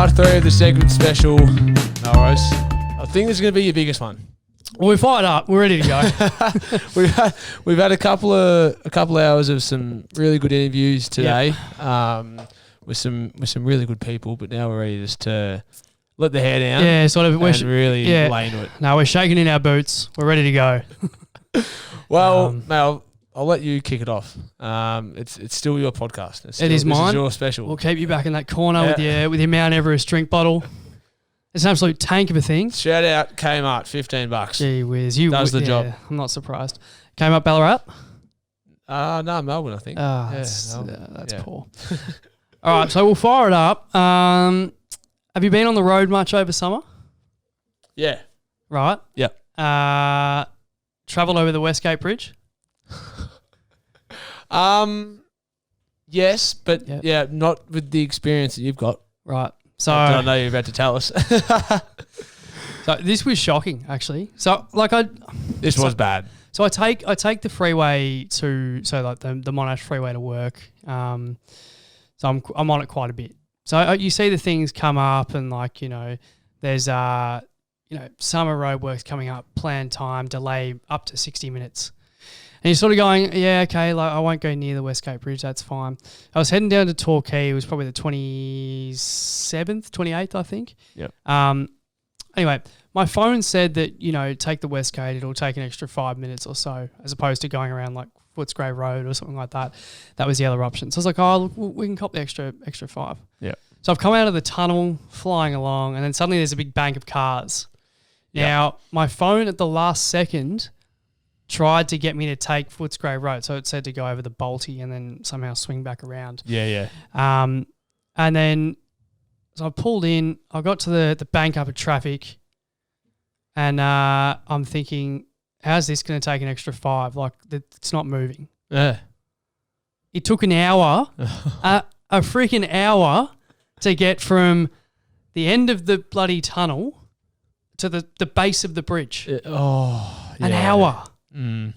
Part 3 of the segment special. No worries. I think this is going to be your biggest one. Well, we're fired up. We're ready to go. We've had a couple hours of some really good interviews today, with some really good people. But now we're ready just to let the hair down. Yeah, sort of. We're really lay into it. No, we're shaking in our boots. We're ready to go. Well, mate, I'll let you kick it off. It's still your podcast. It is mine. This is your special. We'll keep you back in that corner with your Mount Everest drink bottle. It's an absolute tank of a thing. Shout out Kmart, $15. Gee whiz, does the job. I'm not surprised. Kmart Ballarat? No, Melbourne, I think. That's poor. All right, so we'll fire it up. Have you been on the road much over summer? Yeah. Right. Yep. Travelled over the Westgate Bridge? Yes, but not with the experience that you've got. Right. So I know you're about to tell us. So this was shocking, actually. So this was bad. So I take the freeway the Monash freeway to work. So I'm on it quite a bit. So you see the things come up, and there's summer roadworks coming up, planned time, delay up to 60 minutes. And you're sort of going, yeah, okay, I won't go near the Westgate Bridge, that's fine. I was heading down to Torquay. It was probably the 27th, 28th, I think. Yep. Anyway, my phone said that, take the Westgate, it'll take an extra 5 minutes or so, as opposed to going around like Footscray Road or something like that. That was the other option. So I was like, we can cop the extra 5. Yeah. So I've come out of the tunnel, flying along, and then suddenly there's a big bank of cars. Yep. Now, my phone at the last second tried to get me to take Footscray Road. So it said to go over the Balti and then somehow swing back around. Yeah. And then, so I pulled in, I got to the bank up of traffic, and I'm thinking, how's this going to take an extra 5? Like, it's not moving. Yeah. It took an hour, a freaking hour to get from the end of the bloody tunnel to the base of the bridge. An hour. Mm.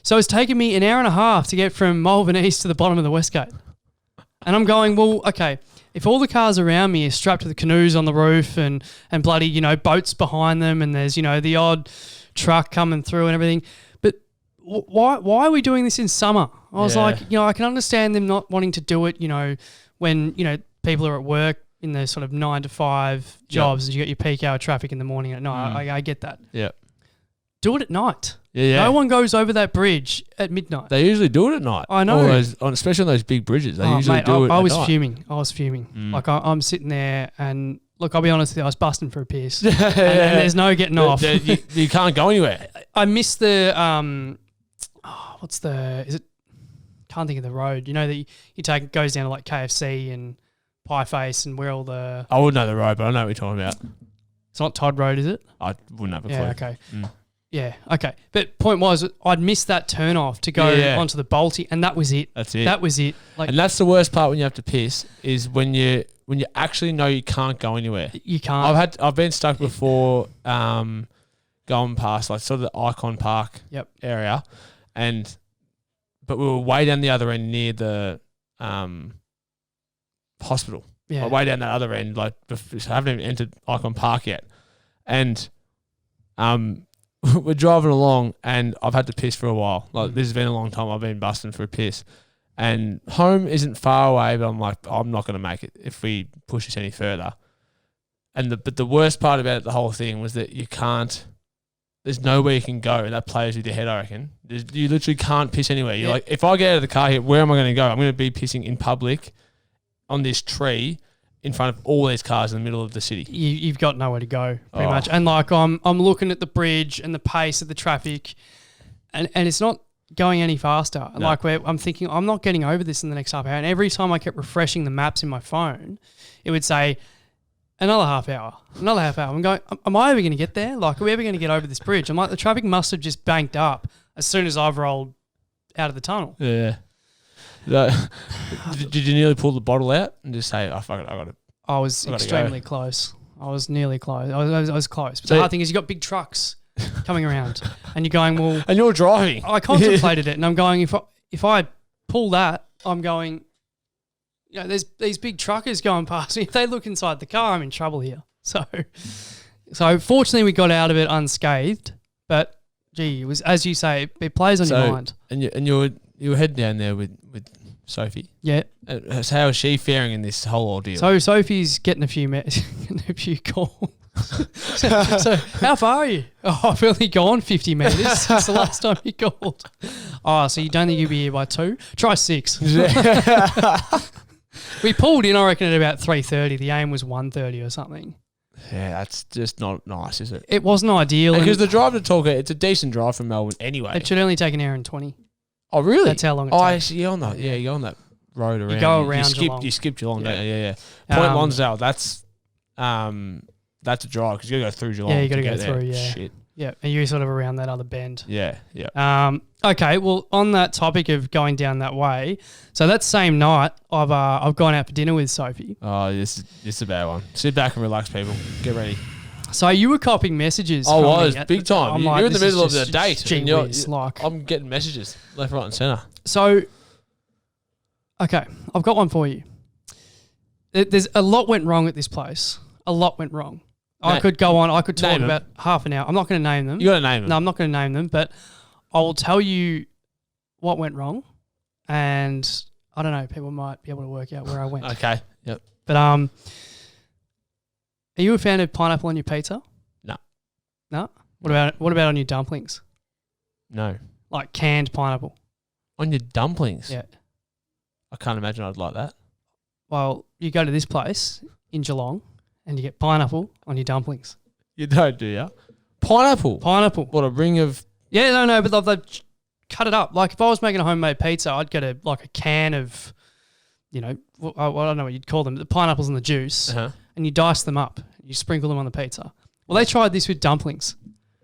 So it's taken me an hour and a half to get from Malvern East to the bottom of the Westgate. And I'm going, well, okay, if all the cars around me are strapped to the canoes on the roof and bloody, boats behind them, and there's, the odd truck coming through and everything, but why are we doing this in summer? I was like, I can understand them not wanting to do it, when, people are at work in their sort of 9 to 5 jobs, and you got your peak hour traffic in the morning and at night. I get that. Yeah. Do it at night. Yeah. No one goes over that bridge at midnight. They usually do it at night. I know. Especially on those big bridges. They usually do it I at was night. fuming. I was fuming. Mm. I'm sitting there, and look, I'll be honest with you, I was busting for a piss. and there's no getting off. You can't go anywhere. I missed the, can't think of the road. That you take, it goes down to like KFC and Pie Face and where all the... I wouldn't know the road, but I know what you're talking about. It's not Todd Road, is it? I wouldn't have a clue. Yeah, okay. Mm. Yeah, okay. But point was, I'd missed that turn off to go onto the Balti, and that was it. That's it. That was it. And that's the worst part when you have to piss, is when you actually know you can't go anywhere. You can't. I've been stuck before, going past like sort of the Icon Park area, but we were way down the other end near the hospital. Yeah. Way down that other end, I haven't even entered Icon Park yet, and we're driving along, and I've had to piss for a while. This has been a long time. I've been busting for a piss, and home isn't far away, but I'm like, I'm not going to make it if we push this any further. But the worst part about the whole thing was that you can't. There's nowhere you can go, and that plays with your head, I reckon. You literally can't piss anywhere. You're like, if I get out of the car here, where am I going to go? I'm going to be pissing in public on this tree in front of all these cars in the middle of the city. You've got nowhere to go, pretty much. And I'm looking at the bridge and the pace of the traffic, and it's not going any faster. No. I'm thinking, I'm not getting over this in the next half hour. And every time I kept refreshing the maps in my phone, it would say, another half hour. I'm going, am I ever going to get there? Are we ever going to get over this bridge? I'm like, the traffic must have just banked up as soon as I've rolled out of the tunnel. Yeah. Did you nearly pull the bottle out and just say, oh, fuck it, I got it? I was extremely close. I was nearly close. I was close. But the hard thing is you got big trucks coming around and you're going, well... And you're driving. I contemplated it, and I'm going, if I pull that, I'm going... there's these big truckers going past me. If they look inside the car, I'm in trouble here. So fortunately we got out of it unscathed. But gee, it was, as you say, it plays on your mind. And you were heading down there with Sophie. Yeah. So how is she faring in this whole ordeal? So Sophie's getting a few calls. so how far are you? Oh, I've only gone 50 metres since the last time you called. Oh, so you don't think you'll be here by 2? Try 6. We pulled in, I reckon, at about 3:30. The aim was 1:30 or something. Yeah, that's just not nice, is it? It wasn't ideal. Because the drive to Talca, it's a decent drive from Melbourne anyway. It should only take an hour and 20. Oh, really? That's how long it takes. Actually, you're on that road around. You go around Geelong. You skip Geelong, don't you? Yeah. Point Lonsdale, that's a drive because you got to go through Geelong. Yeah, you got to go through, yeah. Shit. Yeah, and you're sort of around that other bend. Yeah. Okay, well, on that topic of going down that way, so that same night, I've gone out for dinner with Sophie. Oh, this is a bad one. Sit back and relax, people. Get ready. So you were copying messages. I was, big time. You're in the middle of the date. I'm getting messages left, right and centre. So, okay, I've got one for you. There's a lot went wrong at this place. A lot went wrong. I could go on. I could talk about half an hour. I'm not going to name them. You got to name them. No, I'm not going to name them, but I will tell you what went wrong, and I don't know. People might be able to work out where I went. Okay. Yep. But are you a fan of pineapple on your pizza? No. No. What about on your dumplings? No. Like canned pineapple on your dumplings? Yeah. I can't imagine I'd like that. Well, you go to this place in Geelong and you get pineapple on your dumplings. You don't, do you? Pineapple? What, a ring of... Yeah, no, but they've cut it up. Like if I was making a homemade pizza, I'd get a can of, I don't know what you'd call them, the pineapples and the juice, and you dice them up. You sprinkle them on the pizza. Well, they tried this with dumplings.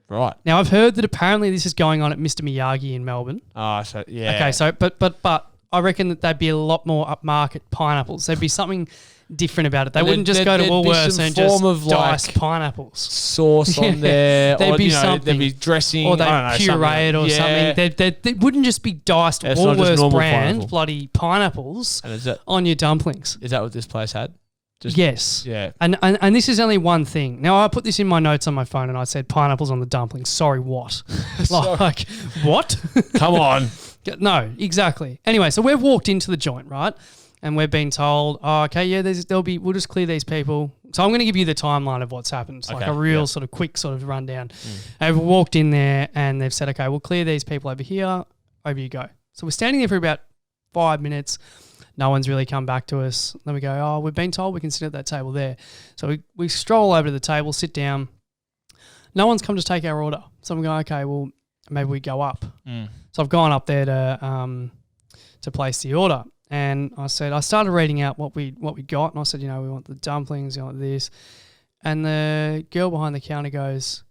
Right. Now, I've heard that apparently this is going on at Mr. Miyagi in Melbourne. Oh, so, yeah. Okay, so, but I reckon that they'd be a lot more upmarket pineapples. There'd be something different about it. They wouldn't just go to Woolworths and just dice pineapples. Sauce on there. There'd be something. There'd be dressing. Or they'd puree it or something. They wouldn't just be diced Woolworths brand pineapple. Bloody pineapples on your dumplings. Is that what this place had? Yes. Yeah. And this is only one thing. Now, I put this in my notes on my phone and I said pineapples on the dumplings. Sorry, what? Like, what? Come on. No, exactly. Anyway, so we've walked into the joint, right? And we've been told, we'll just clear these people. So I'm going to give you the timeline of what's happened, like a real sort of quick sort of rundown. And we've walked in there and they've said, okay, we'll clear these people over here. Over you go. So we're standing there for about 5 minutes. No one's really come back to us. Then we go, we've been told we can sit at that table there. So we stroll over to the table, sit down. No one's come to take our order. So I'm going, okay, well, maybe we go up. So I've gone up there to place the order. And I started reading out what we got. And I said, we want the dumplings, we want this. And the girl behind the counter goes,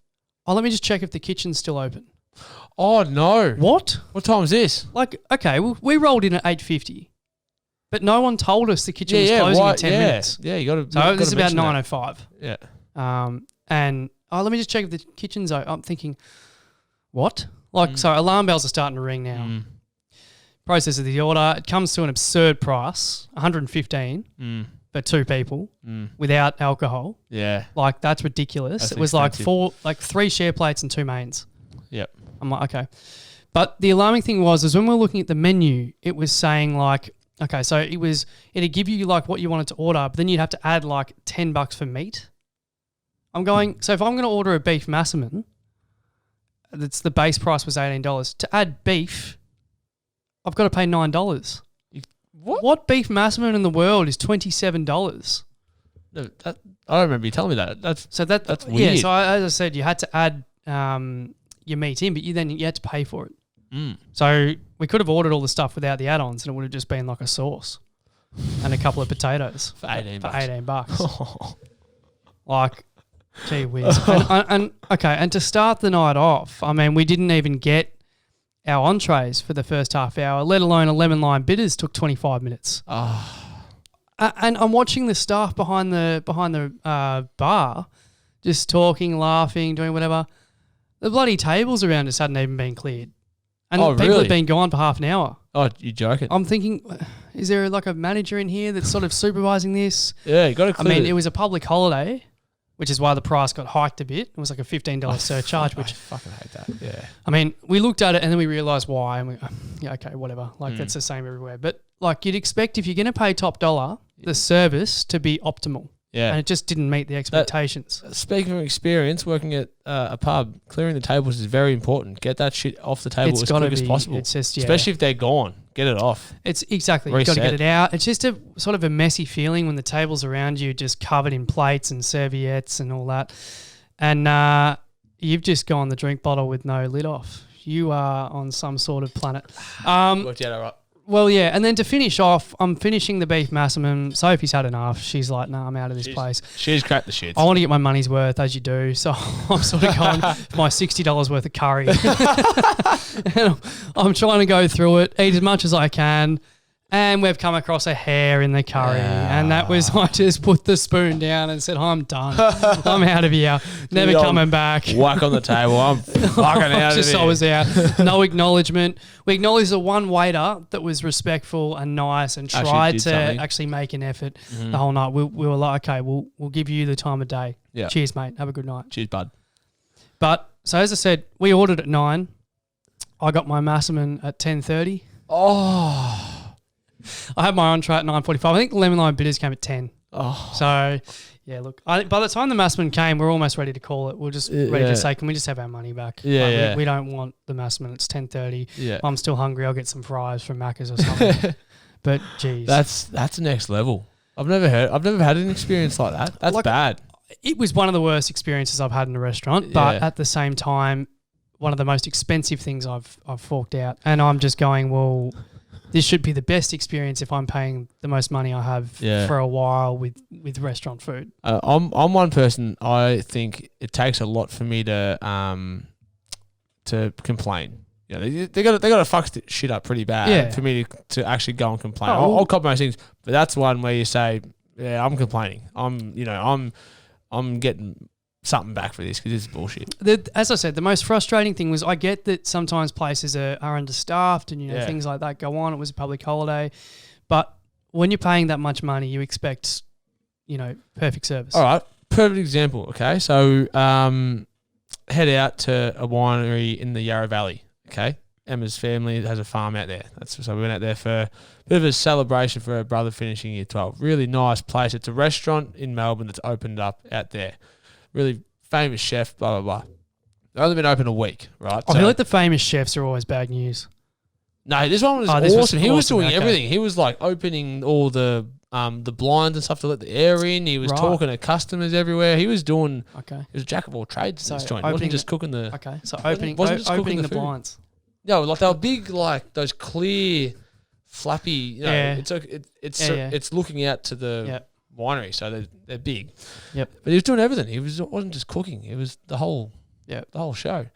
let me just check if the kitchen's still open. Oh, no. What? What time is this? Like, okay, well, we rolled in at 8:50. But no one told us the kitchen was closing in 10 minutes. Yeah, you got to. So this is about 9:05. Yeah. And let me just check if the kitchen's open. I'm thinking, what? So alarm bells are starting to ring now. Process of the order. It comes to an absurd price, $115 for 2 people without alcohol. Yeah. Like that's ridiculous. It was expensive. like 3 share plates and 2 mains. Yep. I'm like, okay. But the alarming thing is when we were looking at the menu, it was saying like, okay, so it'd give you like what you wanted to order, but then you'd have to add like $10 for meat. I'm going, so if I'm going to order a beef massaman, the base price was $18. To add beef, I've got to pay $9. What beef massaman in the world is $27? No, I don't remember you telling me that. That's weird. Yeah, so as I said, you had to add your meat in, but you had to pay for it. So we could have ordered all the stuff without the add-ons and it would have just been like a sauce and a couple of potatoes for $18. Like, gee whiz. And to start the night off, I mean, we didn't even get our entrees for the first half hour, let alone a lemon lime bitters took 25 minutes. And I'm watching the staff behind the bar just talking, laughing, doing whatever. The bloody tables around us hadn't even been cleared. And people had been gone for half an hour. Oh, you're joking? I'm thinking, is there like a manager in here that's sort of supervising this? Yeah, you got to clear it was a public holiday, which is why the price got hiked a bit. It was like a $15 surcharge, which I fucking hate that. Yeah. I mean, we looked at it and then we realised why, and we yeah, okay, whatever. Like that's the same everywhere. But like you'd expect if you're going to pay top dollar, the service to be optimal. Yeah. And it just didn't meet the expectations. Speaking from experience, working at a pub, clearing the tables is very important. Get that shit off the table as quick as possible. It's just, especially if they're gone. Get it off. It's exactly. You've got to get it out. It's just a sort of a messy feeling when the tables around you just covered in plates and serviettes and all that. And you've just gone the drink bottle with no lid off. You are on some sort of planet. Worked out all right. Well, yeah, and then to finish off, I'm finishing the beef massaman. Sophie's had enough. She's like, "No, I'm out of this place." She's cracked the shit. I want to get my money's worth, as you do. So I'm sort of going for my $60 worth of curry. And I'm trying to go through it, eat as much as I can. And we've come across a hair in the curry. Yeah. And that was, I just put the spoon down and said, I'm done. I'm out of here. Never coming back. Whack on the table. I'm fucking out of here. I was out. No acknowledgement. We acknowledged the one waiter that was respectful and nice and tried to actually make an effort the whole night. We were like, okay, we'll give you the time of day. Yeah. Cheers, mate. Have a good night. Cheers, bud. But, so as I said, we ordered at 9. I got my massaman at 10:30. Oh. I had my entree at 9:45. I think the lemon lime bitters came at 10. Oh. So, yeah, look, by the time the massaman came, we're almost ready to call it. We're just ready to say, can we just have our money back? Yeah, we don't want the massaman. It's 10:30. Yeah. I'm still hungry. I'll get some fries from Macca's or something. But, geez. That's next level. I've never had an experience like that. That's bad. It was one of the worst experiences I've had in a restaurant, but at the same time, one of the most expensive things I've forked out. And I'm just going, well, this should be the best experience if I'm paying the most money I have for a while with restaurant food. I'm one person. I think it takes a lot for me to complain. You know, they got to fuck shit up pretty bad for me to actually go and complain. I'll cop most things, but that's one where you say, yeah, I'm complaining. I'm getting something back for this because it's bullshit. As I said, the most frustrating thing was I get that sometimes places are understaffed and things like that go on. It was a public holiday, but when you're paying that much money, you expect perfect service. All right, perfect example. Okay, so head out to a winery in the Yarra Valley. Okay, Emma's family has a farm out there. So we went out there for a bit of a celebration for her brother finishing year 12. Really nice place. It's a restaurant in Melbourne that's opened up out there. Really famous chef, blah, blah, blah. They've only been open a week, right? I feel like the famous chefs are always bad news. No, this one was awesome. He was doing everything. He was like opening all the blinds and stuff to let the air in. He was talking to customers everywhere. He was doing. Okay. He was a jack of all trades in this joint. He wasn't just cooking the. Okay, so opening the blinds. No, like they were big, like those clear, flappy. It's looking out to the winery, so they're big. Yep. But he was doing everything. He wasn't just cooking. It was the whole show.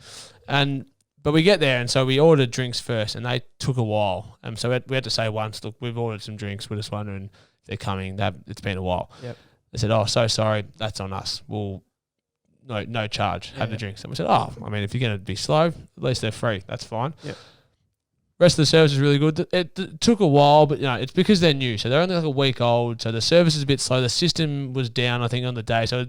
But we get there, and so we ordered drinks first, and they took a while. So we had to say once, look, we've ordered some drinks. We're just wondering if they're coming. It's been a while. Yep. They said, oh, so sorry. That's on us. We'll no charge. Have the drinks. And we said, oh, I mean, if you're going to be slow, at least they're free. That's fine. Yep. Rest of the service is really good. It took a while, but it's because they're new. So they're only like a week old. So the service is a bit slow. The system was down, I think, on the day. So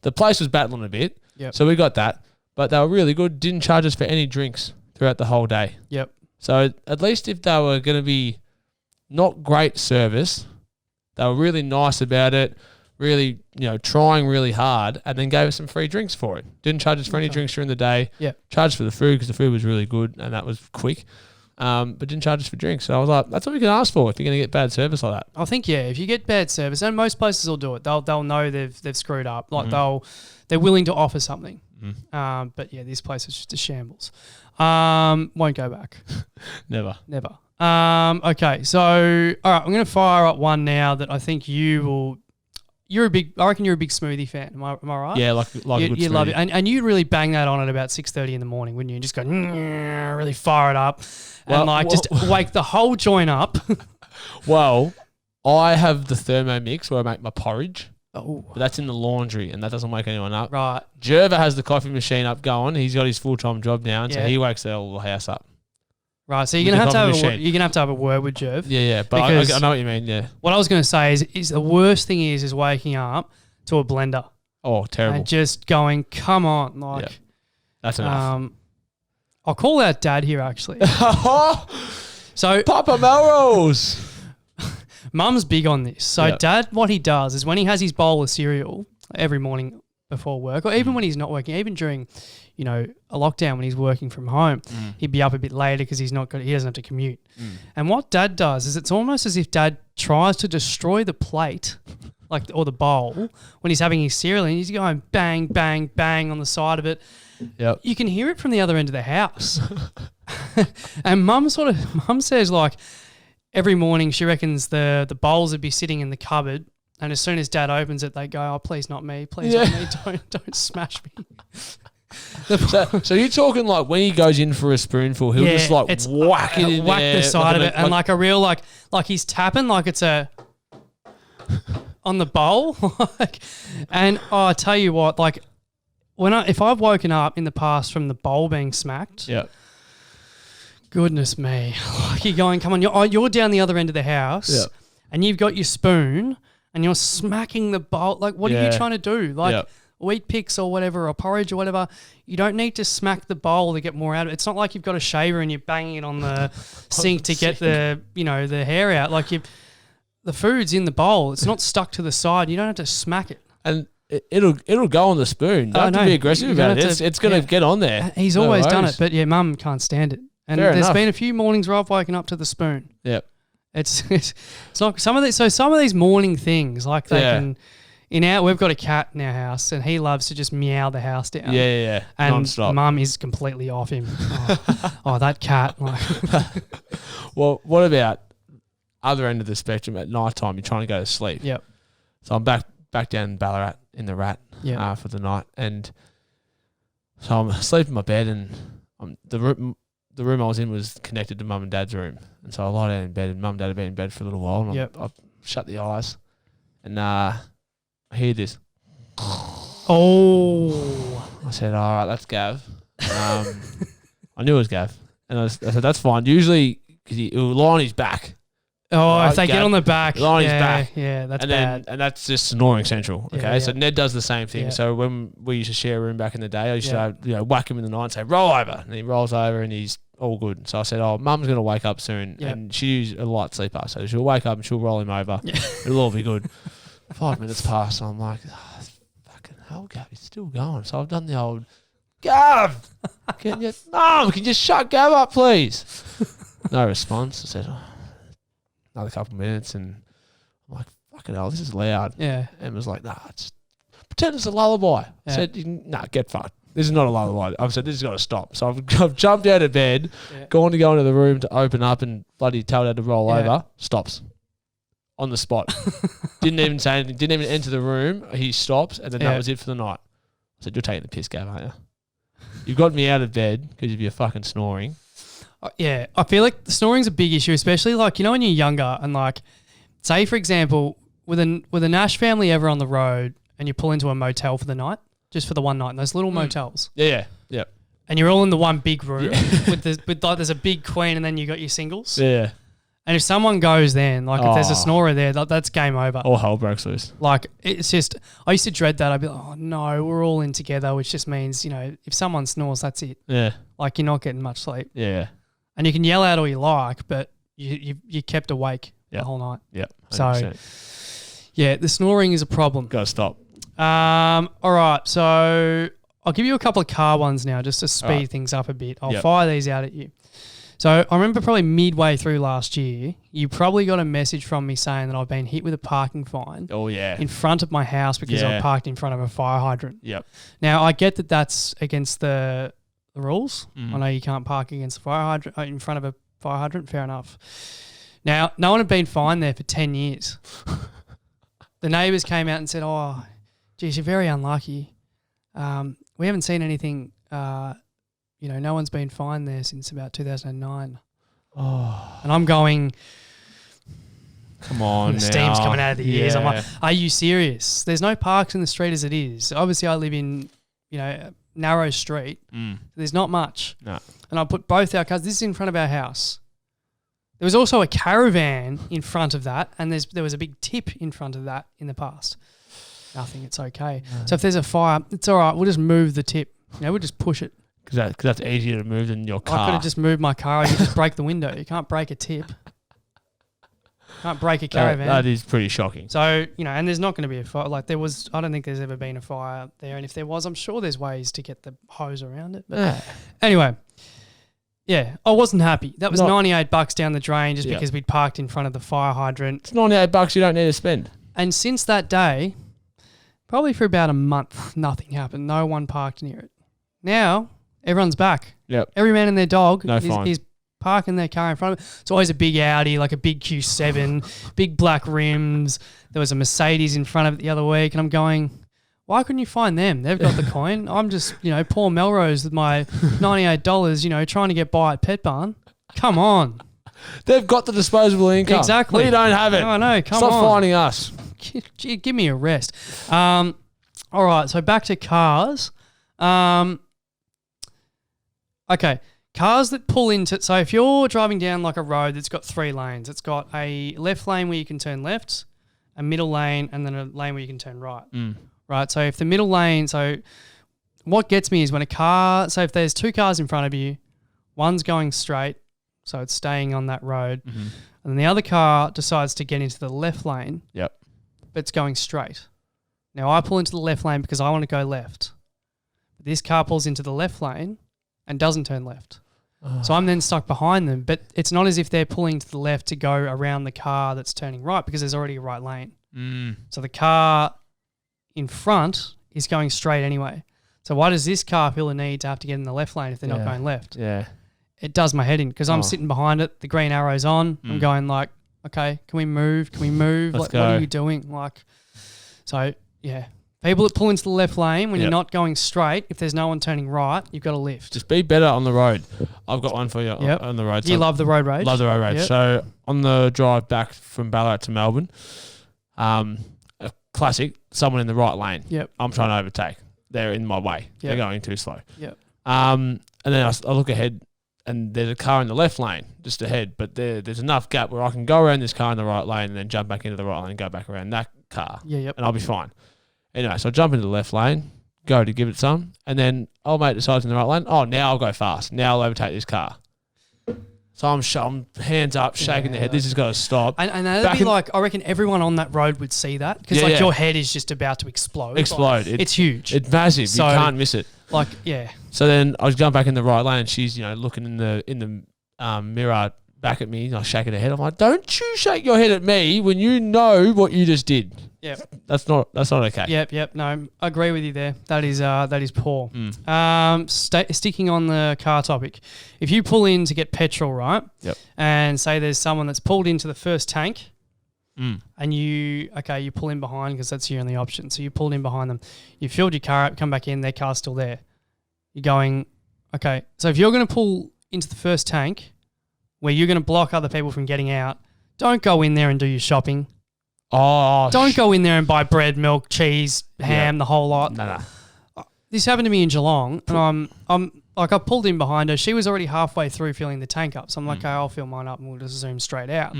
the place was battling a bit. Yep. So we got that. But they were really good. Didn't charge us for any drinks throughout the whole day. Yep. So at least if they were going to be not great service, they were really nice about it, really, trying really hard, and then gave us some free drinks for it. Didn't charge us for any drinks during the day. Yeah. Charged for the food because the food was really good and that was quick. But didn't charge us for drinks. So I was like, that's what we can ask for if you're going to get bad service like that. I think, if you get bad service, and most places will do it, they'll know they've screwed up. Like they're willing to offer something. But this place is just a shambles. Won't go back. Never. Okay, so all right, I'm going to fire up one now that I think you will. I reckon you're a big smoothie fan. Am I right? Yeah, like a good smoothie. You love it, and you really bang that on at about 6:30 in the morning, wouldn't you? And just go really fire it up, and just wake the whole joint up. Well, I have the Thermomix where I make my porridge. Oh, but that's in the laundry, and that doesn't wake anyone up. Right. Jerva has the coffee machine up going. He's got his full-time job now, and so he wakes the whole house up. Right, so you're With gonna have the to have coffee a, machine. you're gonna have to have a word with Jerv. Yeah, but Because I know what you mean. Yeah. What I was gonna say is the worst thing is waking up to a blender Oh, terrible. and just going, come on, like. Yeah. That's enough. I'll call out Dad here actually. So Papa Melrose. Mum's big on this. So Yep. Dad, what he does is when he has his bowl of cereal every morning before work, or even when he's not working, even during, a lockdown when he's working from home, he'd be up a bit later because he doesn't have to commute. And what Dad does is it's almost as if Dad tries to destroy the plate, or the bowl, when he's having his cereal, and he's going bang, bang, bang on the side of it. Yep. You can hear it from the other end of the house. And Mum says like every morning she reckons the bowls would be sitting in the cupboard, and as soon as Dad opens it, they go, "Oh, please not me, please not me, don't smash me." So you're talking like when he goes in for a spoonful, he'll just like whack it in whack there, the side of it, and like like a real like he's tapping like it's a on the bowl, and I tell you what, like if I've woken up in the past from the bowl being smacked, yeah. Goodness me, like you're going, come on, you're down the other end of the house, and you've got your spoon, and you're smacking the bowl. Like, what are you trying to do? Like wheat picks or whatever, or porridge or whatever. You don't need to smack the bowl to get more out of it. It's not like you've got a shaver and you're banging it on the sink to get the hair out. Like the food's in the bowl. It's not stuck to the side. You don't have to smack it. And it'll go on the spoon. Don't have to be aggressive about it. It's going to get on there. He's always done it, but Mum can't stand it. And there's been a few mornings where I've woken up to the spoon. Yep. It's not some of these morning things like they can. We've got a cat in our house, and he loves to just meow the house down. Yeah. And non-stop. Mum is completely off him. Oh, that cat. Like. Well, what about other end of the spectrum at night time? You're trying to go to sleep. Yep. So I'm back down in Ballarat in the Rat for the night, and so I'm asleep in my bed, and the room I was in was connected to Mum and Dad's room, and so I lie down in bed, and Mum and Dad have been in bed for a little while, and I shut the eyes, and I hear this. Oh. I said, all right, that's Gav. I knew it was Gav, and I said, that's fine. Usually, because he'll lie on his back. Oh, right, if they get on the back. Lie on his back. Yeah, that's bad. And that's just snoring central, okay? So Yeah. Ned does the same thing. Yeah. So when we used to share a room back in the day, I used to whack him in the night and say, roll over. And he rolls over and he's all good. So I said, Mum's going to wake up soon. Yep. And she's a light sleeper. So she'll wake up and she'll roll him over. Yeah. It'll all be good. 5 minutes pass and I'm like, fucking hell, Gav, he's still going. So I've done the old, Gav, can you just shut Gav up, please? No response. I said, another couple of minutes and I'm like, fucking hell, this is loud. Yeah. And was like, just pretend it's a lullaby. I said, get fucked. This is not a lullaby. I've said, this has got to stop. So I've jumped out of bed, gone to go into the room to open up and bloody tell Dad to roll over. Stops. On the spot. Didn't even say anything. Didn't even enter the room. He stops and then that was it for the night. I said, you're taking the piss, Gav, aren't you? You've got me out of bed because of your fucking snoring. Yeah, I feel like the snoring's a big issue, especially like, when you're younger and like, say for example, with a Nash family ever on the road and you pull into a motel for the night, just for the one night, those little motels. Yeah. And you're all in the one big room with there's a big queen and then you got your singles. Yeah. And if someone goes then, like if there's a snorer there, that's game over. All hell breaks loose. Like it's just, I used to dread that. I'd be like, oh no, we're all in together, which just means, if someone snores, that's it. Yeah. Like you're not getting much sleep. Yeah. And you can yell out all you like, but you kept awake the whole night. Yeah. So, the snoring is a problem. Got to stop. All right, so I'll give you a couple of car ones now just to speed things up a bit. I'll fire these out at you. So I remember probably midway through last year, you probably got a message from me saying that I've been hit with a parking fine. Oh, yeah. In front of my house because I parked in front of a fire hydrant. Yep. Now, I get that that's against the rules. I know you can't park against a fire hydrant in front of a fire hydrant. Fair enough. Now, no one had been fined there for 10 years. The neighbours came out and said, "Oh, geez, you're very unlucky. We haven't seen anything. No one's been fined there since about 2009." Oh, and I'm going, come on, the steam's now. coming out of the ears. Yeah. I'm like, are you serious? There's no parks in the street as it is. Obviously, I live in, a narrow street. There's not much. No. and I put both our cars. This is in front of our house. There was also a caravan in front of that, and there was a big tip in front of that in the past. Nothing. It's okay. No. So if there's a fire, it's all right. We'll just move the tip. We'll just push it. Because that's easier to move than your car. I could have just moved my car. You just break the window. You can't break a tip. Can't break a caravan. That is pretty shocking. So, and there's not going to be a fire. Like I don't think there's ever been a fire there. And if there was, I'm sure there's ways to get the hose around it. But anyway, yeah, I wasn't happy. That was $98 down the drain just because we'd parked in front of the fire hydrant. It's $98 you don't need to spend. And since that day, probably for about a month, nothing happened. No one parked near it. Now, everyone's back. Yep. Every man and their dog fine. is parking their car in front of it. It's always a big Audi, like a big Q7, big black rims. There was a Mercedes in front of it the other week, and I'm going, why couldn't you find them? They've got the coin. I'm just, poor Melrose with my $98, trying to get by at Pet Barn. Come on. They've got the disposable income. Exactly. We don't have it. I know. Stop finding us. Give me a rest. All right, so back to cars. Okay. Cars that pull into, so if you're driving down like a road that's got 3 lanes, it's got a left lane where you can turn left, a middle lane, and then a lane where you can turn right. Right, so if the middle lane, so what gets me is when so if there's 2 cars in front of you, one's going straight, so it's staying on that road, and then the other car decides to get into the left lane, but it's going straight. Now I pull into the left lane because I want to go left. This car pulls into the left lane and doesn't turn left. So I'm then stuck behind them, but it's not as if they're pulling to the left to go around the car that's turning right because there's already a right lane. So the car in front is going straight anyway. So why does this car feel the need to have to get in the left lane if they're not going left? Yeah. It does my head in because I'm sitting behind it, the green arrow's on, I'm going like, okay, can we move? Let's like, go. what are you doing? Like, so yeah. People that pull into the left lane when you're not going straight, if there's no one turning right, you've got to lift. Just be better on the road. I've got one for you on the road. You love the road rage? Love the road rage. Yep. So on the drive back from Ballarat to Melbourne, a classic, someone in the right lane. Yep. I'm trying to overtake. They're in my way. Yep. They're going too slow. Yep. And then I look ahead and there's a car in the left lane just ahead, but there's enough gap where I can go around this car in the right lane and then jump back into the right lane and go back around that car. And I'll be fine. Anyway, so I jump into the left lane, go to give it some, and then old mate decides in the right lane, now I'll go fast. Now I'll overtake this car. So I'm hands up, shaking the head. This has got to stop. And that'd be like, I reckon everyone on that road would see that because your head is just about to explode. Like, it's huge. It's massive. So, you can't miss it. Like, yeah. So then I jump back in the right lane. She's, looking in the mirror back at me, shaking her head. I'm like, don't you shake your head at me when you know what you just did. Yep. That's not okay. Yep. No, I agree with you there. That is poor. Sticking on the car topic, if you pull in to get petrol, right? Yep. And say there's someone that's pulled into the first tank, and you pull in behind because that's your only option. So you pulled in behind them, you filled your car up, come back in, their car's still there. You're going, okay. So if you're going to pull into the first tank, where you're going to block other people from getting out, don't go in there and do your shopping. Don't go in there and buy bread, milk, cheese, ham, the whole lot. No. This happened to me in Geelong, and I'm like, I pulled in behind her. She was already halfway through filling the tank up. So I'm like, okay, I'll fill mine up and we'll just zoom straight out.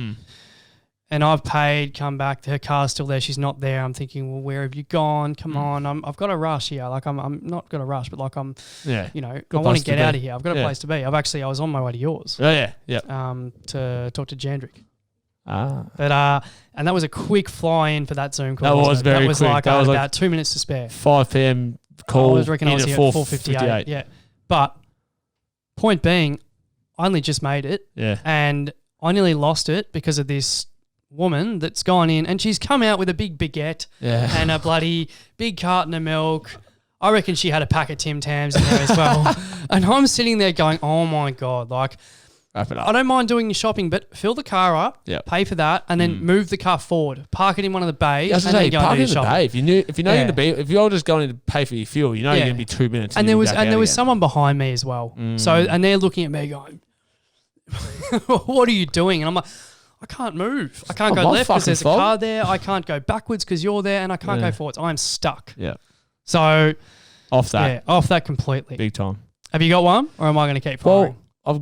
And I've paid, come back, her car's still there. She's not there. I'm thinking, well, where have you gone? Come on. I've got a rush here. Like I'm not got a rush, but like I want to get out of here. I've got a place to be. I was on my way to yours. Yeah. To talk to Jandrick. But and that was a quick fly in for that Zoom call. That was very quick. Like I had about 2 minutes to spare. 5 p.m. call. I reckon I was here at 4:58. Yeah, but point being, I only just made it. Yeah, and I nearly lost it because of this woman that's gone in and she's come out with a big baguette and a bloody big carton of milk. I reckon she had a pack of Tim Tams in there as well. And I'm sitting there going, oh my God, like, wrap it up. I don't mind doing your shopping, but fill the car up, pay for that, and then move the car forward. Park it in one of the bays, and then go and do your shopping. Bay. If you're just going to pay for your fuel, you're going to be 2 minutes. And there was someone behind me as well. So and they're looking at me going, "What are you doing?" And I'm like, I can't move. I can't go left because there's a car there. I can't go backwards because you're there, and I can't go forwards. I'm stuck. Yeah. So off that. Yeah, off that completely. Big time. Have you got one, or am I going to keep firing? Well,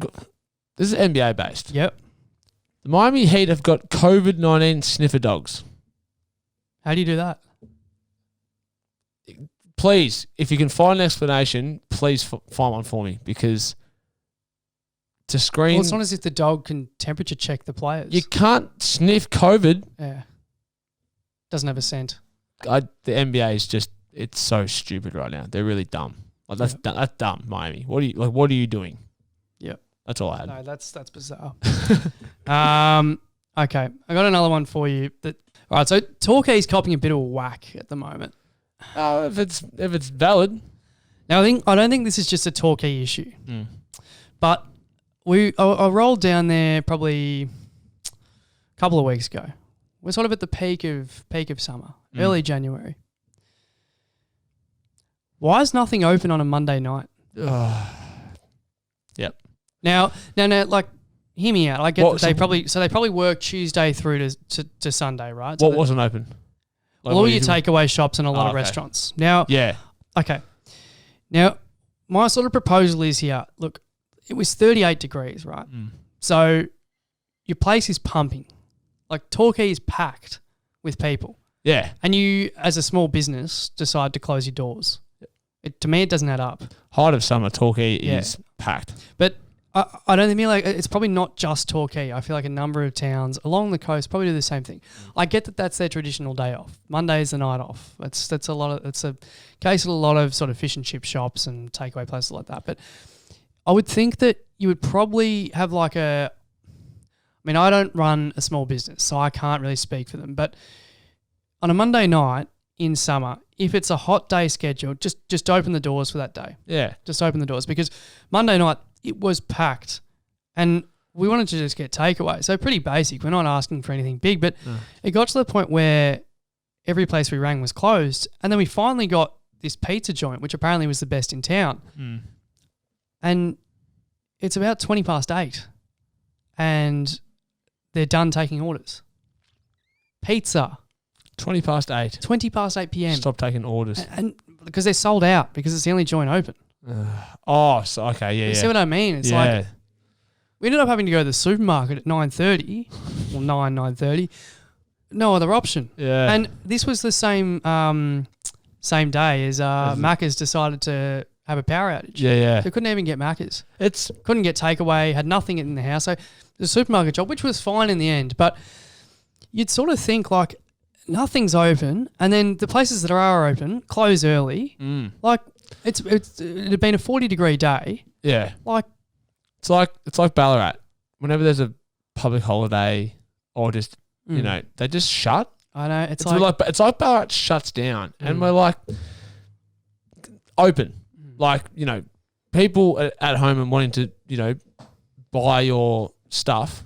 this is NBA based. Yep. The Miami Heat have got COVID-19 sniffer dogs. How do you do that? Please, if you can find an explanation, please find one for me, because to screen... Well, it's not as if the dog can temperature check the players. You can't sniff COVID. Yeah. Doesn't have a scent. The NBA is just... It's so stupid right now. They're really dumb. Like that's dumb, Miami. What are you doing? Yep. That's all I had. No, that's bizarre. Okay, I got another one for you. All right, so Torquay's copping a bit of a whack at the moment. If it's valid. Now I don't think this is just a Torquay issue, but I rolled down there probably a couple of weeks ago. We're sort of at the peak of summer, early January. Why is nothing open on a Monday night? Yep. Now, like, hear me out. I get that they probably work Tuesday through to Sunday, right? So what wasn't open? Like, all your takeaway shops and a lot of okay. restaurants. Now, yeah. Okay. Now, my sort of proposal is here. Look, it was 38 degrees, right? So your place is pumping. Like, Torquay is packed with people. Yeah. And you, as a small business, decide to close your doors. To me, it doesn't add up. Height of summer, Torquay is packed. But I don't think it's probably not just Torquay. I feel like a number of towns along the coast probably do the same thing. I get that that's their traditional day off. Monday is the night off. It's a case of a lot of sort of fish and chip shops and takeaway places like that. But I would think that you would probably have like I don't run a small business, so I can't really speak for them. But on a Monday night in summer, if it's a hot day scheduled, just open the doors for that day. Yeah. Just open the doors, because Monday night it was packed and we wanted to just get takeaway. So pretty basic. We're not asking for anything big, but it got to the point where every place we rang was closed. And then we finally got this pizza joint, which apparently was the best in town. And it's about 20 past 8 and they're done taking orders. Pizza. 20 past 8. 20 past 8 p.m. Stop taking orders. And because they're sold out, because it's the only joint open. So okay, yeah. You see what I mean? It's like we ended up having to go to the supermarket at 9:30 or 9:30. No other option. Yeah. And this was the same day as Macca's decided to have a power outage. Yeah. They couldn't even get Macca's. It's couldn't get takeaway, had nothing in the house. So the supermarket job, which was fine in the end, but you'd sort of think like nothing's open, and then the places that are open close early. Like it had been a 40-degree day. Yeah. Like it's like Ballarat. Whenever there's a public holiday or just they just shut. I know it's like Ballarat shuts down, and we're like open. Like people at home and wanting to buy your stuff,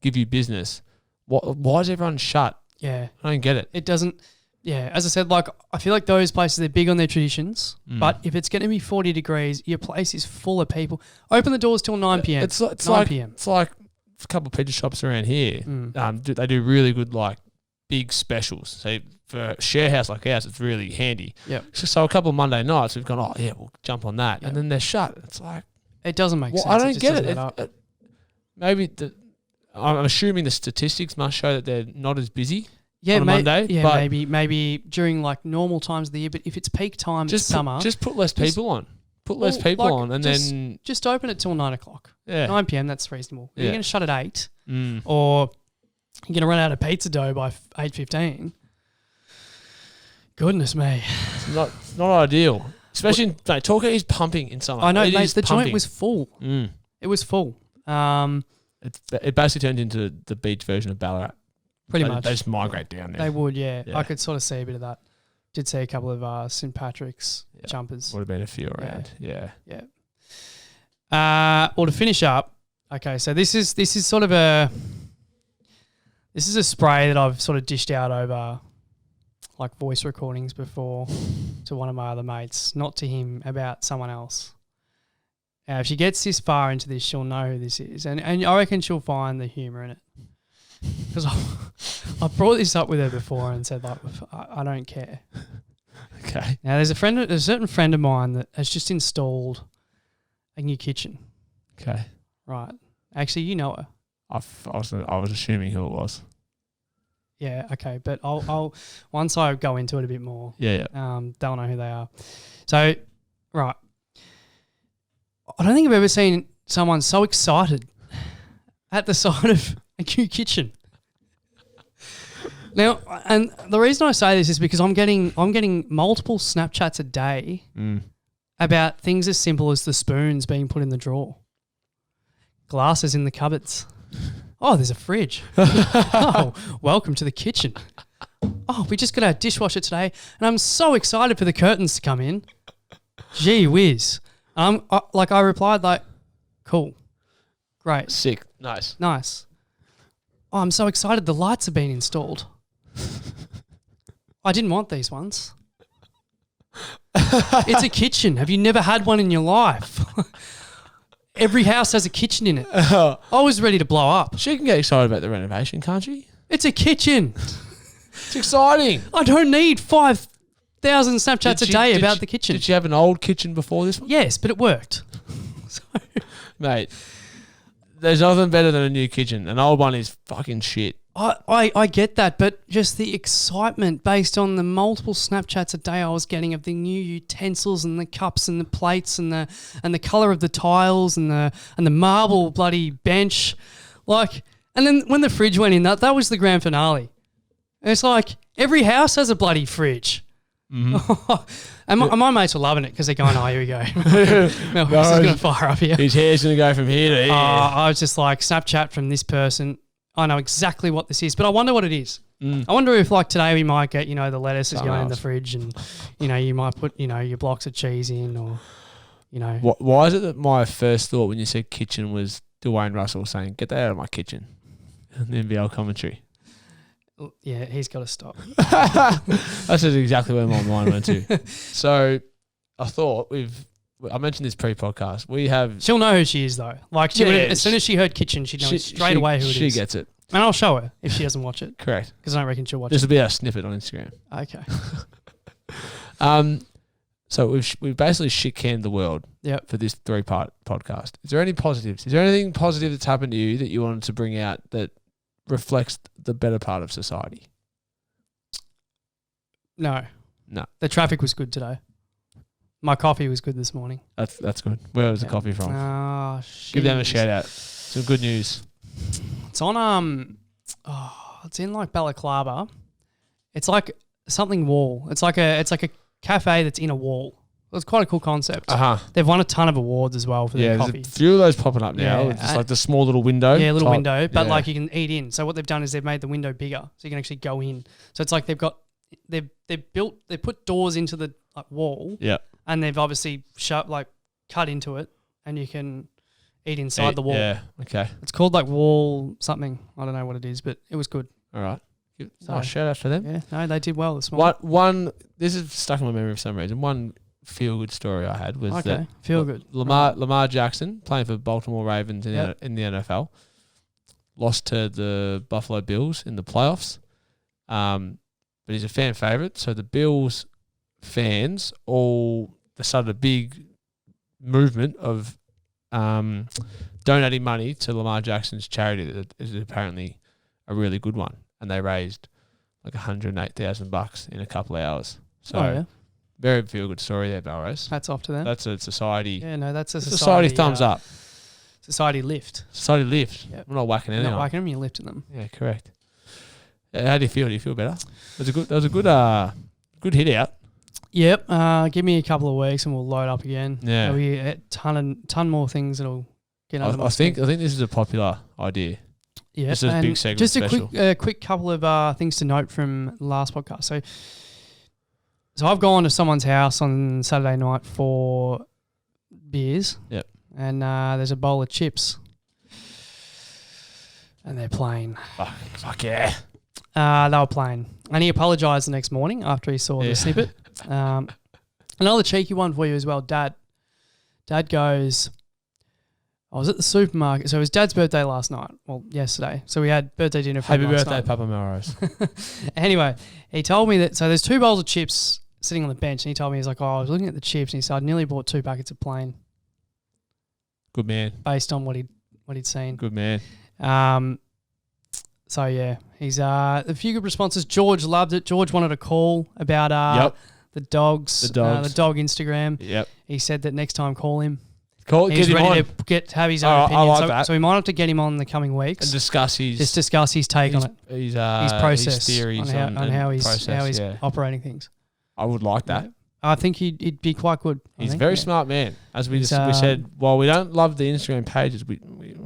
give you business. Why is everyone shut? Yeah. I don't get it. It doesn't, as I said, like, I feel like those places, they're big on their traditions, but if it's going to be 40 degrees, your place is full of people. Open the doors till 9 p.m. It's 9 like p.m. It's like a couple of pizza shops around here. They do really good, like, big specials. So for a share house like ours, it's really handy. Yep. So a couple of Monday nights, we've gone, we'll jump on that. Yep. And then they're shut. It's like... It doesn't make sense. I don't get it. Maybe I'm assuming the statistics must show that they're not as busy on a Monday. Yeah, but maybe during like normal times of the year. But if it's peak time, summer, just put less people on. Put less people on, and then just open it till 9 o'clock. Yeah, 9 p.m. That's reasonable. If you're going to shut at 8, or you're going to run out of pizza dough by 8:15. Goodness me, it's not ideal. Especially, Torquay is pumping in summer. I know, mate. The joint was full. It was full. It basically turned into the beach version of Ballarat. Pretty much. They just migrate down there. They would, yeah. I could sort of see a bit of that. Did see a couple of St. Patrick's jumpers. Would have been a few around. Yeah. Well, to finish up, okay, so this is sort of a spray that I've sort of dished out over like voice recordings before to one of my other mates, not to him, about someone else. If she gets this far into this, she'll know who this is. And I reckon she'll find the humour in it. Because I brought this up with her before and said, like, I don't care. Okay. Now, there's a certain friend of mine that has just installed a new kitchen. Okay. Right. Actually, you know her. I was assuming who it was. Yeah, okay. But I'll once I go into it a bit more, Yeah. they'll know who they are. So, right. I don't think I've ever seen someone so excited at the sight of a new kitchen. Now, and the reason I say this is because I'm getting multiple Snapchats a day about things as simple as the spoons being put in the drawer, glasses in the cupboards. Oh, there's a fridge. Oh, welcome to the kitchen. Oh, we just got our dishwasher today, and I'm so excited for the curtains to come in. Gee whiz. I replied like, cool, great. Sick. Nice. Oh, I'm so excited the lights have been installed. I didn't want these ones. It's a kitchen. Have you never had one in your life? Every house has a kitchen in it. I was ready to blow up. She can get excited about the renovation, can't she? It's a kitchen. It's exciting. I don't need 5,000 Snapchats a day about the kitchen. Did she have an old kitchen before this one? Yes, but it worked. So, mate, there's nothing better than a new kitchen. An old one is fucking shit. I get that, but just the excitement based on the multiple Snapchats a day I was getting of the new utensils and the cups and the plates and the colour of the tiles and the marble bloody bench, like, and then when the fridge went in, that was the grand finale. And it's like every house has a bloody fridge. Mm-hmm. And my mates were loving it because they're going, oh, here we go. Mel, this is going to fire up here. His hair's going to go from here to here. I was just like, Snapchat from this person. I know exactly what this is, but I wonder what it is. I wonder if, like, today we might get, the lettuce is going in the fridge and, you might put, your blocks of cheese in or, Why is it that my first thought when you said kitchen was Dwayne Russell saying, get that out of my kitchen? And then the old commentary. Yeah, he's got to stop. That's just exactly where my mind went to. So I thought I mentioned this pre-podcast. She'll know who she is though. Like as soon as she heard kitchen, she'd know straight away who it is. She gets it. And I'll show her if she doesn't watch it. Correct. Because I don't reckon she'll watch it. This will be our snippet on Instagram. Okay. So we've basically shit-canned the world for this 3-part podcast. Is there any positives? Is there anything positive that's happened to you that you wanted to bring out that reflects the better part of society? No. The traffic was good today. My coffee was good this morning. That's good. Where was the coffee from? Oh, shit. Give them a shout out. Some good news. It's on it's in like Balaclava. It's like something wall. It's like a cafe that's in a wall. It's quite a cool concept. They've won a ton of awards as well for their coffee. There's a few of those popping up now. It's just like the small little window. Yeah, little window. But like you can eat in. So what they've done is they've made the window bigger so you can actually go in. So it's like they put doors into the wall. Yeah. And they've obviously cut into it and you can eat inside the wall. Yeah, okay. It's called like wall something. I don't know what it is, but it was good. All right. Shout out for them. Yeah, no, they did well this morning. One, this is stuck in my memory for some reason. One feel-good story I had was that good. Lamar Jackson, playing for Baltimore Ravens in the NFL, lost to the Buffalo Bills in the playoffs. But he's a fan favourite, so the Bills fans all started a big movement of donating money to Lamar Jackson's charity that is apparently a really good one, and they raised like $108,000 in a couple of hours. So very feel good story there, Belrose. Hats off to them. That's a society. Yeah, no, that's a society thumbs up. Society lift. Society lift. Yep. We're not whacking anything. Not whacking them, you're lifting them. Yeah, correct. How do you feel? Do you feel better? That was a good hit out. Yep. Give me a couple of weeks and we'll load up again. Yeah. There'll be a ton more things that'll get under my skin. I think this is a popular idea. Yeah. This is a big segment. Just a quick couple of things to note from the last podcast. So I've gone to someone's house on Saturday night for beers. Yep. And there's a bowl of chips. And they're plain. Fuck yeah. They were plain. And he apologised the next morning after he saw the snippet. Another cheeky one for you as well. Dad goes, I was at the supermarket. So it was Dad's birthday last night. Well, yesterday. So we had birthday dinner for him last night. Happy birthday, Papa Melrose. Anyway, he told me that, so there's 2 bowls of chips sitting on the bench. And he told me, he's like, I was looking at the chips. And he said, I nearly bought 2 packets of plain. Good man. based on what he'd seen. Good man. So yeah, he's a few good responses. George loved it. George wanted a call about the dogs, the dog Instagram. Yep. He said that next time call him. He's He's ready on. to have his own opinion. I like that. So we might have to get him on in the coming weeks And discuss his take on it. His process, his theories on how he's yeah. operating things. I would like that. Yeah. I think he'd be quite good. He's a very smart man. As we said, while we don't love the Instagram pages, we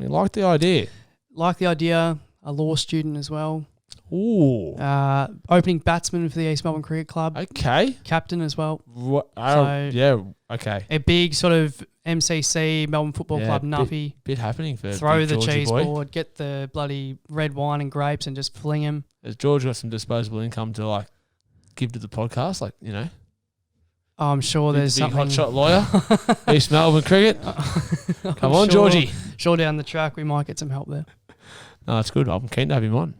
like the idea. Like the idea. A law student as well. Ooh. Opening batsman for the East Melbourne Cricket Club. Okay. Captain as well. Yeah. Okay. A big sort of MCC, Melbourne Football Club, nuffy. Bit happening for throw the Georgie cheese boy. board, get the bloody red wine and grapes and just fling him. Has George got some disposable income to like give to the podcast? Like, you know. I'm sure there's big something. hotshot lawyer. East Melbourne Cricket. Come on, Georgie. Sure, down the track we might get some help there. No, it's good. I'm keen to have him on.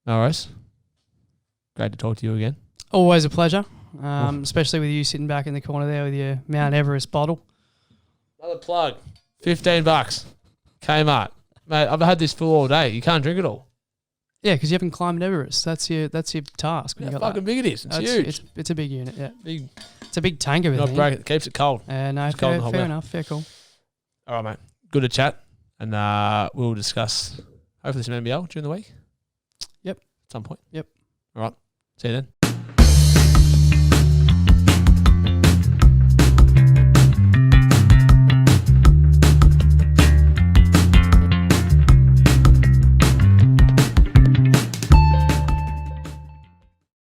No worries. Great to talk to you again. Always a pleasure, especially with you sitting back in the corner there with your Mount Everest bottle. Another plug. $15. Kmart. Mate, I've had this full all day. You can't drink it all. Yeah, because you haven't climbed Everest. That's your task. How fucking big it is. It's huge. It's a big unit, yeah. Big. It's a big tank of it. Not break it. Keeps it cold. No, fair enough. Fair call. All right, mate. Good to chat. And we'll discuss hopefully some NBL during the week. Yep. At some point. Yep. All right. See you then.